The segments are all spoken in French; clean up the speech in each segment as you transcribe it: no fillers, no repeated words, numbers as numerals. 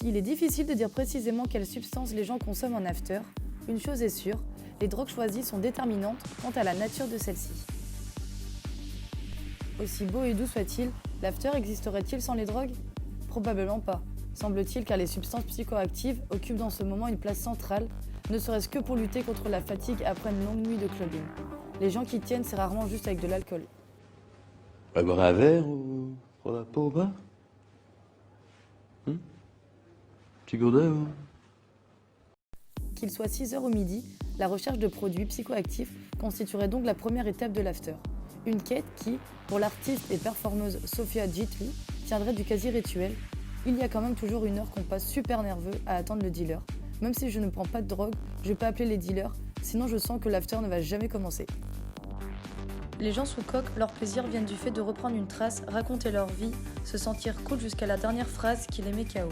S'il est difficile de dire précisément quelles substances les gens consomment en after, une chose est sûre, les drogues choisies sont déterminantes quant à la nature de celles-ci. Aussi beau et doux soit-il, l'after existerait-il sans les drogues? Probablement pas, semble-t-il, car les substances psychoactives occupent dans ce moment une place centrale, ne serait-ce que pour lutter contre la fatigue après une longue nuit de clubbing. Les gens qui tiennent, c'est rarement juste avec de l'alcool. On va boire un verre ou prendre un pot au bar? Petit gourdin, hein? Qu'il soit 6h ou midi, la recherche de produits psychoactifs constituerait donc la première étape de l'after. Une quête qui, pour l'artiste et performeuse Sophia Jitlu, tiendrait du quasi-rituel. Il y a quand même toujours une heure qu'on passe super nerveux à attendre le dealer. Même si je ne prends pas de drogue, je peux appeler les dealers, sinon je sens que l'after ne va jamais commencer. Les gens sous coke, leur plaisir vient du fait de reprendre une trace, raconter leur vie, se sentir cool jusqu'à la dernière phrase qui les met KO.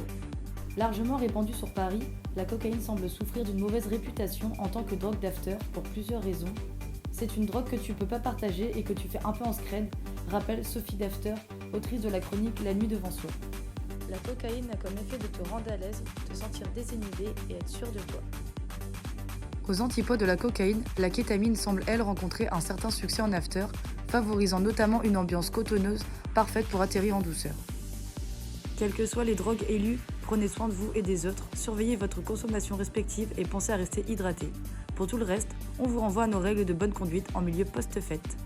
Largement répandue sur Paris, la cocaïne semble souffrir d'une mauvaise réputation en tant que drogue d'after pour plusieurs raisons. C'est une drogue que tu peux pas partager et que tu fais un peu en scred, rappelle Sophie Dafter, autrice de la chronique La nuit devant soi. La cocaïne a comme effet de te rendre à l'aise, te sentir désinhibé et être sûr de toi. Aux antipodes de la cocaïne, la kétamine semble elle rencontrer un certain succès en after, favorisant notamment une ambiance cotonneuse parfaite pour atterrir en douceur. Quelles que soient les drogues élues, prenez soin de vous et des autres, surveillez votre consommation respective et pensez à rester hydraté. Pour tout le reste, on vous renvoie à nos règles de bonne conduite en milieu post-fête.